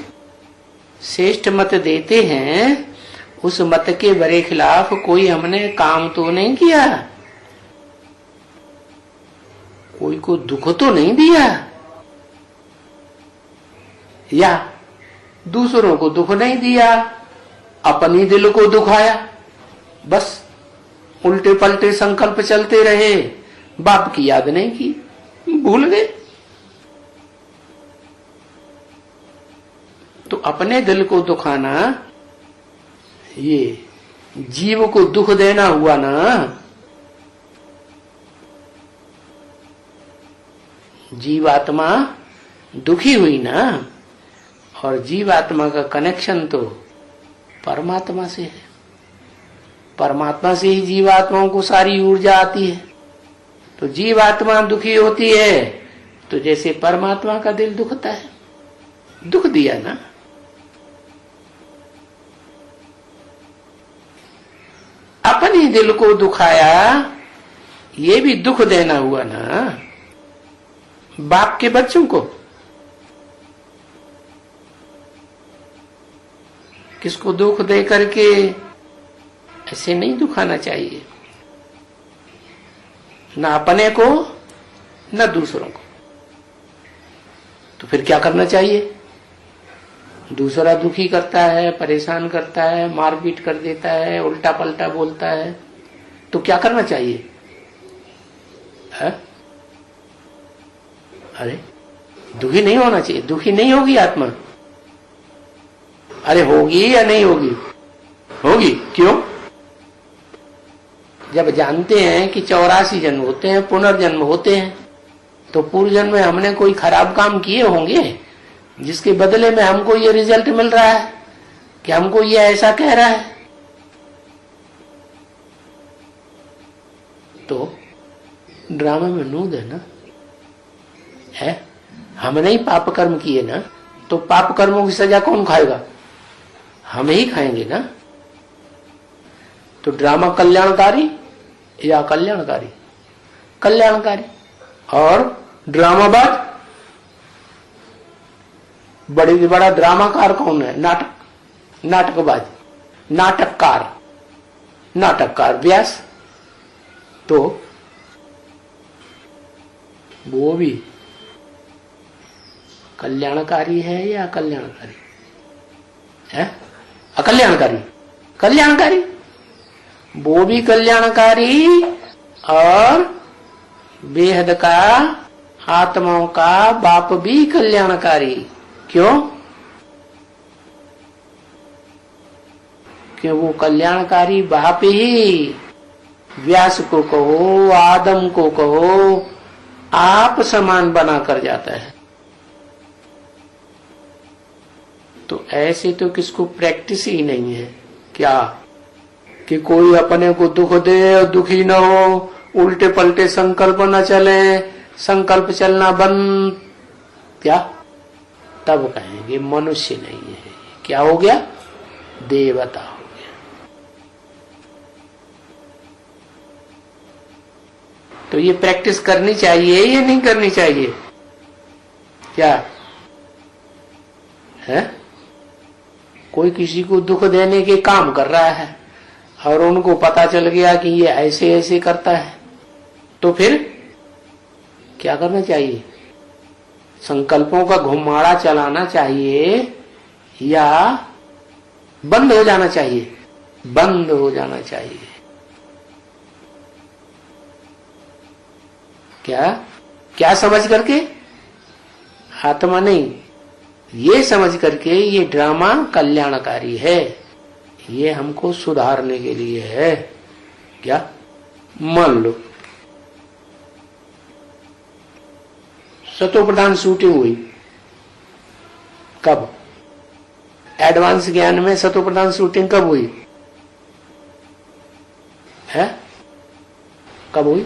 श्रेष्ठ मत देते हैं, उस मत के बड़े खिलाफ कोई हमने काम तो नहीं किया, कोई को दुख तो नहीं दिया, या दूसरों को दुख नहीं दिया, अपनी दिल को दुखाया। बस उल्टे पलटे संकल्प चलते रहे, बाप की याद नहीं की, भूल गए। तो अपने दिल को दुखाना, ये जीव को दुख देना हुआ ना। जीवात्मा दुखी हुई ना, और जीवात्मा का कनेक्शन तो परमात्मा से है। परमात्मा से ही जीवात्माओं को सारी ऊर्जा आती है। तो जीवात्मा दुखी होती है तो जैसे परमात्मा का दिल दुखता है, दुख दिया ना। अपने दिल को दुखाया, ये भी दुख देना हुआ ना बाप के बच्चों को। किसको दुख दे करके ऐसे नहीं दुखाना चाहिए, ना अपने को ना दूसरों को। तो फिर क्या करना चाहिए? दूसरा दुखी करता है, परेशान करता है, मारपीट कर देता है, उल्टा पलटा बोलता है, तो क्या करना चाहिए? है? अरे दुखी नहीं होना चाहिए। दुखी नहीं होगी आत्मा। अरे होगी या नहीं होगी? होगी। क्यों? जब जानते हैं कि 84 जन्म होते हैं, पुनर्जन्म होते हैं, तो पूर्व जन्म में हमने कोई खराब काम किए होंगे जिसके बदले में हमको ये रिजल्ट मिल रहा है कि हमको ये ऐसा कह रहा है। तो ड्रामा में नूद है ना, है? हमने ही पाप कर्म किए ना, तो पाप कर्मों की सजा कौन खाएगा? हम ही खाएंगे ना। तो ड्रामा कल्याणकारी या कल्याणकारी? कल्याणकारी। और ड्रामाबाज, बड़े से बड़ा ड्रामाकार कौन है? नाटकबाज, नाटककार व्यास। तो वो भी कल्याणकारी है या अकल्याणकारी है? अकल्याणकारी। कल्याणकारी, वो भी कल्याणकारी और बेहद का आत्माओं का बाप भी कल्याणकारी। क्यों? कि वो कल्याणकारी बाप ही व्यास को कहो, आदम को कहो, आप समान बना कर जाता है। तो ऐसे तो किसको प्रैक्टिस ही नहीं है क्या कि कोई अपने को दुख दे और दुखी न हो, उल्टे पलटे संकल्प न चले, संकल्प चलना बंद, क्या? तब कहेंगे मनुष्य नहीं है। क्या हो गया? देवता हो गया। तो ये प्रैक्टिस करनी चाहिए या नहीं करनी चाहिए? क्या है? कोई किसी को दुख देने के काम कर रहा है और उनको पता चल गया कि ये ऐसे ऐसे करता है, तो फिर क्या करना चाहिए? संकल्पों का घुमाड़ा चलाना चाहिए या बंद हो जाना चाहिए? बंद हो जाना चाहिए। क्या समझ करके? आत्मा नहीं, ये समझ करके ये ड्रामा कल्याणकारी है, ये हमको सुधारने के लिए है। क्या? मान लो सतो प्रधान शूटिंग हुई, कब? एडवांस ज्ञान में सतो प्रधान शूटिंग कब हुई है? कब हुई?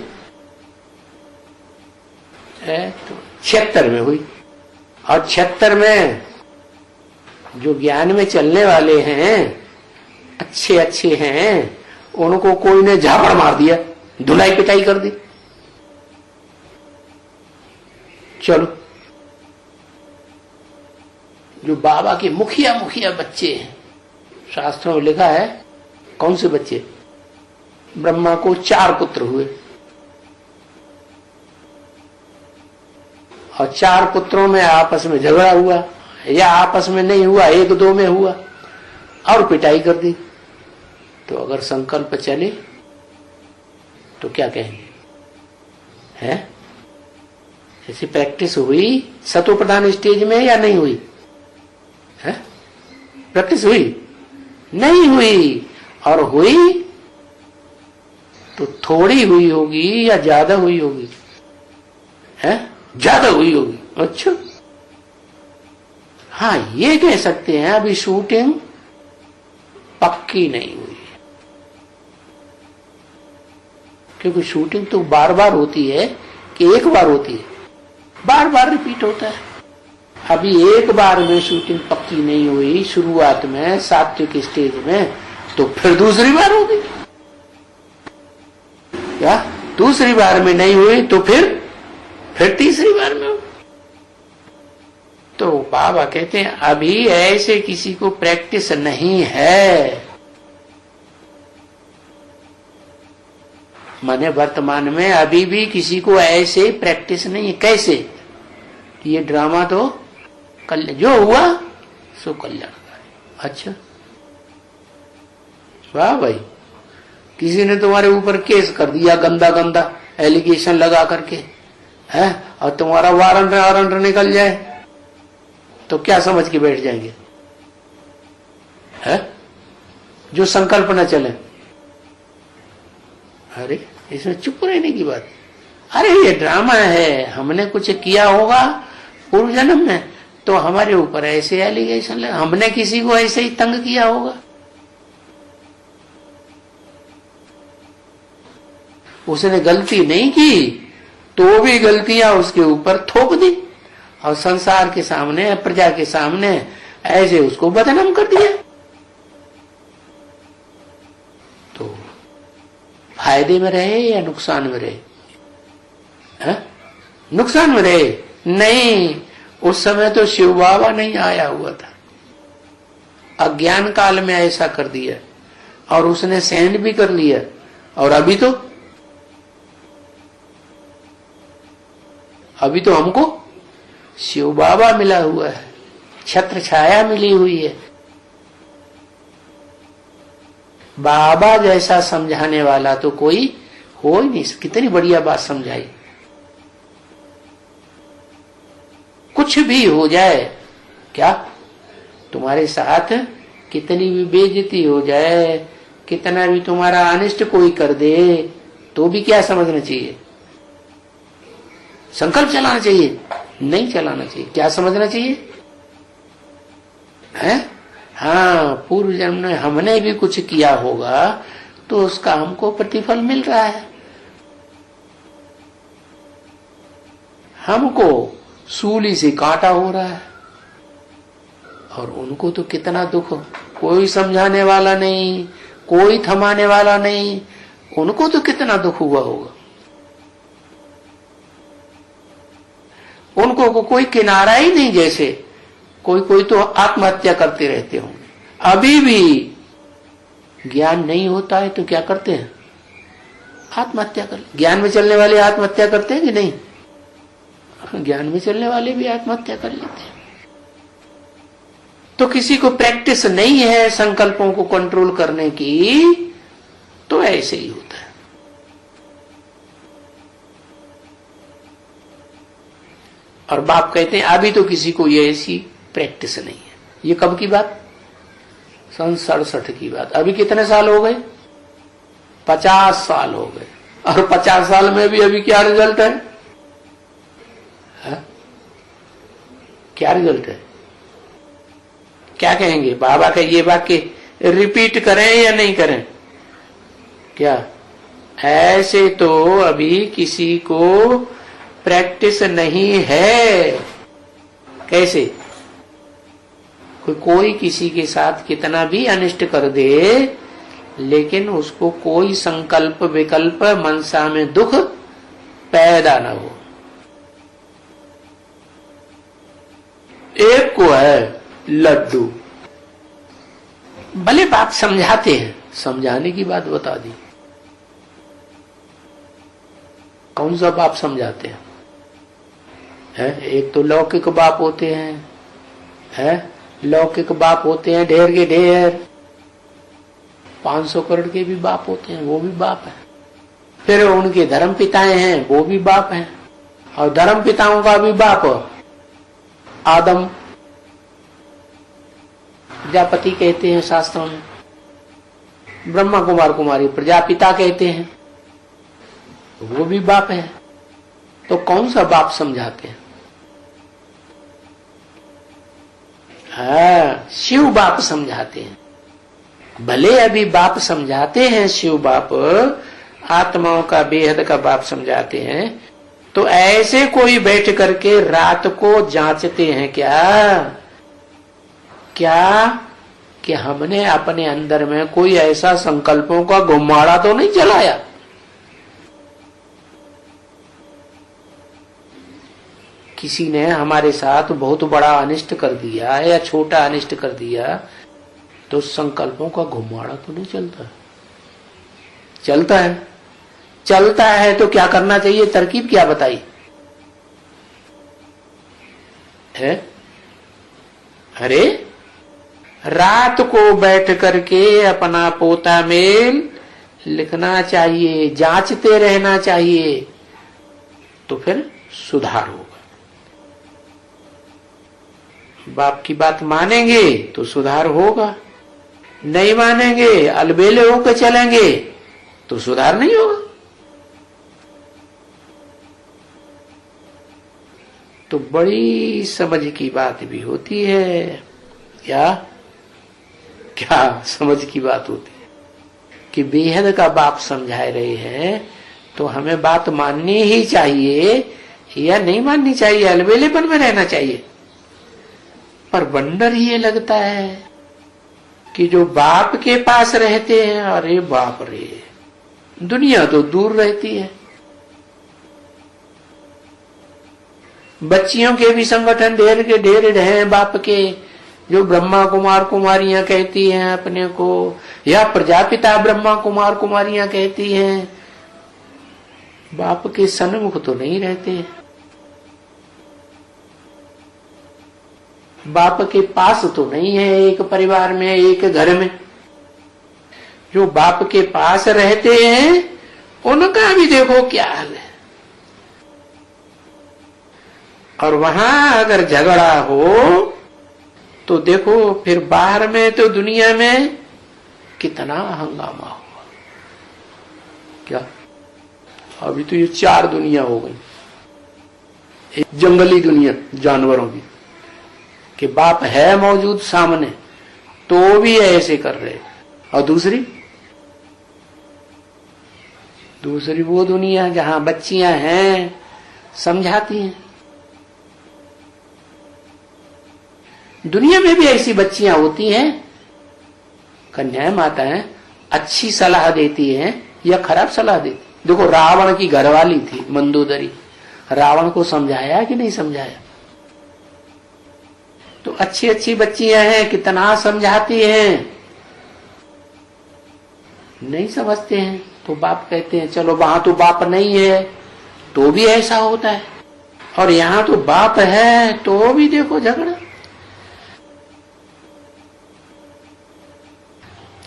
76 में हुई। और 76 में जो ज्ञान में चलने वाले हैं, अच्छे हैं, उनको कोई ने झापड़ मार दिया, धुलाई पिटाई कर दी। चलो, जो बाबा के मुखिया बच्चे हैं, शास्त्रों में लिखा है कौन से बच्चे? ब्रह्मा को 4 पुत्र हुए और 4 पुत्रों में आपस में झगड़ा हुआ या आपस में नहीं हुआ, 1-2 में हुआ और पिटाई कर दी। तो अगर संकल्प चले तो क्या कहेंगे? है? ऐसी प्रैक्टिस हुई सतो प्रधान स्टेज में या नहीं हुई? है? प्रैक्टिस हुई? नहीं हुई। और हुई तो थोड़ी हुई होगी या ज्यादा हुई होगी? है? ज्यादा हुई होगी। अच्छा, हाँ ये कह सकते हैं अभी शूटिंग पक्की नहीं हुई, क्योंकि शूटिंग तो बार बार होती है कि एक बार होती है, बार बार रिपीट होता है। अभी एक बार में शूटिंग पक्की नहीं हुई शुरुआत में सात्विक स्टेज में, तो फिर दूसरी बार होगी क्या? दूसरी बार में नहीं हुई तो फिर तीसरी बार में होगी। तो बाबा कहते हैं अभी ऐसे किसी को प्रैक्टिस नहीं है, माने वर्तमान में अभी भी किसी को ऐसे प्रैक्टिस नहीं है। कैसे? ये ड्रामा तो कल्याण, जो हुआ सो कल्याण। अच्छा वाह भाई, किसी ने तुम्हारे ऊपर केस कर दिया, गंदा गंदा एलिगेशन लगा करके है, और तुम्हारा वारंट निकल जाए तो क्या समझ के बैठ जाएंगे? है जो संकल्प न चले। अरे इसमें चुप रहने की बात, अरे ये ड्रामा है, हमने कुछ किया होगा पूर्व जन्म में तो हमारे ऊपर ऐसे एलिगेशन लगे, हमने किसी को ऐसे ही तंग किया होगा, उसने गलती नहीं की तो भी गलतियां उसके ऊपर थोप दी और संसार के सामने, प्रजा के सामने ऐसे उसको बदनाम कर दिया। तो फायदे में रहे या नुकसान में रहे? है? नुकसान में रहे नहीं, उस समय तो शिव बाबा नहीं आया हुआ था, अज्ञान काल में ऐसा कर दिया और उसने सेंड भी कर लिया। और अभी तो हमको शिव बाबा मिला हुआ है, छत्र छाया मिली हुई है, बाबा जैसा समझाने वाला तो कोई हो ही नहीं। कितनी बढ़िया बात समझाई। कुछ भी हो जाए क्या, तुम्हारे साथ कितनी भी बेइज्जती हो जाए, कितना भी तुम्हारा अनिष्ट कोई कर दे, तो भी क्या समझना चाहिए? संकल्प चलाना चाहिए? नहीं चलाना चाहिए। क्या समझना चाहिए? है हाँ, पूर्व जन्म में हमने भी कुछ किया होगा तो उसका हमको प्रतिफल मिल रहा है। हमको सूली से कांटा हो रहा है और उनको तो कितना दुख, कोई समझाने वाला नहीं, कोई थमाने वाला नहीं, उनको तो कितना दुख हुआ होगा। उनको को कोई किनारा ही नहीं, जैसे कोई तो आत्महत्या करते रहते होंगे। अभी भी ज्ञान नहीं होता है तो क्या करते हैं? आत्महत्या कर। ज्ञान में चलने वाले आत्महत्या करते हैं कि नहीं? ज्ञान में चलने वाले भी आत्महत्या कर लेते हैं। तो किसी को प्रैक्टिस नहीं है संकल्पों को कंट्रोल करने की, तो ऐसे ही होता है। और बाप कहते हैं अभी तो किसी को ये ऐसी प्रैक्टिस नहीं है। ये कब की बात? सन 67 की बात। अभी कितने साल हो गए? 50 साल हो गए। और 50 साल में भी अभी क्या रिजल्ट है? क्या रिजल्ट है? क्या कहेंगे? बाबा का ये वाक्य रिपीट करें या नहीं करें? क्या ऐसे तो अभी किसी को प्रैक्टिस नहीं है। कैसे? कोई किसी के साथ कितना भी अनिष्ट कर दे, लेकिन उसको कोई संकल्प विकल्प मनसा में दुख पैदा न हो। एक को है लड्डू, भले बात समझाते हैं, समझाने की बात बता दी। कौन सा बाप समझाते हैं? एक तो लौकिक बाप होते हैं, लौकिक बाप होते हैं ढेर के ढेर, 500 करोड़ के भी बाप होते हैं, वो भी बाप है। फिर उनके धर्म पिताएं हैं, वो भी बाप हैं। और धर्म पिताओं का भी बाप आदम, प्रजापति कहते हैं शास्त्रों में, ब्रह्मा कुमार कुमारी प्रजापिता कहते हैं, वो भी बाप है। तो कौन सा बाप समझाते हैं? हाँ, शिव बाप समझाते हैं। भले अभी बाप समझाते हैं, शिव बाप आत्माओं का बेहद का बाप समझाते हैं, तो ऐसे कोई बैठ करके रात को जांचते हैं क्या कि हमने अपने अंदर में कोई ऐसा संकल्पों का घुमाड़ा तो नहीं चलाया? किसी ने हमारे साथ बहुत बड़ा अनिष्ट कर दिया या छोटा अनिष्ट कर दिया, तो संकल्पों का घुमाड़ा तो नहीं चलता? चलता है। चलता है तो क्या करना चाहिए? तरकीब क्या बताई है? अरे रात को बैठ करके अपना पोता मेल लिखना चाहिए, जांचते रहना चाहिए, तो फिर सुधार होगा। बाप की बात मानेंगे तो सुधार होगा, नहीं मानेंगे, अलबेले होकर चलेंगे तो सुधार नहीं होगा। तो बड़ी समझ की बात भी होती है। क्या समझ की बात होती है कि बेहद का बाप समझा रहे हैं, तो हमें बात माननी ही चाहिए या नहीं माननी चाहिए? अलबेलेपन में रहना चाहिए। पर वंडर ये लगता है कि जो बाप के पास रहते हैं, अरे बाप रे, दुनिया तो दूर रहती है। बच्चियों के भी संगठन ढेर के ढेर हैं बाप के, जो ब्रह्मा कुमार कुमारियां कहती हैं अपने को, या प्रजापिता ब्रह्मा कुमार कुमारियां कहती हैं। बाप के सन्मुख तो नहीं रहते, बाप के पास तो नहीं है एक परिवार में, एक घर में। जो बाप के पास रहते हैं उनका भी देखो क्या हाल है। और वहां अगर झगड़ा हो तो देखो फिर बाहर में तो दुनिया में कितना हंगामा हुआ। क्या अभी तो ये 4 दुनिया हो गई। एक जंगली दुनिया जानवरों की, कि बाप है मौजूद सामने तो भी ऐसे कर रहे, और दूसरी वो दुनिया जहां बच्चियां हैं समझाती हैं। दुनिया में भी ऐसी बच्चियां होती हैं, कन्याएं माता हैं, अच्छी सलाह देती हैं या खराब सलाह देती। देखो रावण की घरवाली थी मंदोदरी, रावण को समझाया कि नहीं समझाया? तो अच्छी अच्छी बच्चियां हैं, कितना समझाती हैं, नहीं समझते हैं। तो बाप कहते हैं चलो वहां तो बाप नहीं है तो भी ऐसा होता है, और यहां तो बाप है तो भी देखो झगड़ा।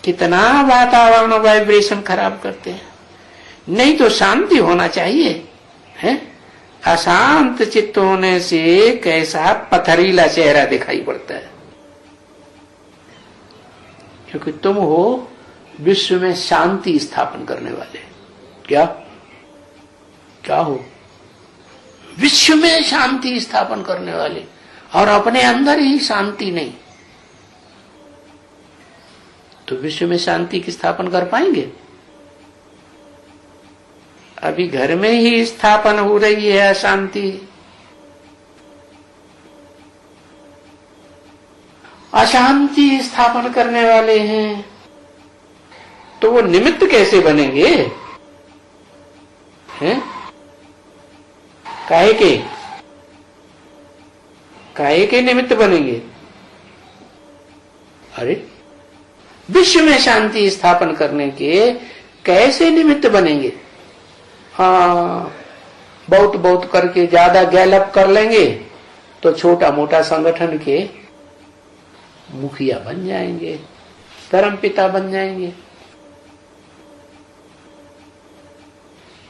कितना वातावरण वाइब्रेशन खराब करते हैं। नहीं तो शांति होना चाहिए, है? अशांत चित्त होने से कैसा पथरीला चेहरा दिखाई पड़ता है। क्योंकि तुम हो विश्व में शांति स्थापन करने वाले। क्या हो? विश्व में शांति स्थापन करने वाले, और अपने अंदर ही शांति नहीं, तो विश्व में शांति की स्थापन कर पाएंगे? अभी घर में ही स्थापन हो रही है अशांति। अशांति स्थापन करने वाले हैं, तो वो निमित्त कैसे बनेंगे? हैं? काहे के निमित्त बनेंगे? अरे विश्व में शांति स्थापन करने के कैसे निमित्त बनेंगे? हाँ, बहुत करके ज्यादा गैलअप कर लेंगे तो छोटा मोटा संगठन के मुखिया बन जाएंगे, धर्मपिता बन जाएंगे।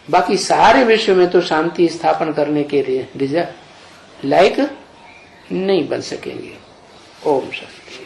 बाकी सारे विश्व में तो शांति स्थापन करने के लिए लायक नहीं बन सकेंगे। ओम शांति।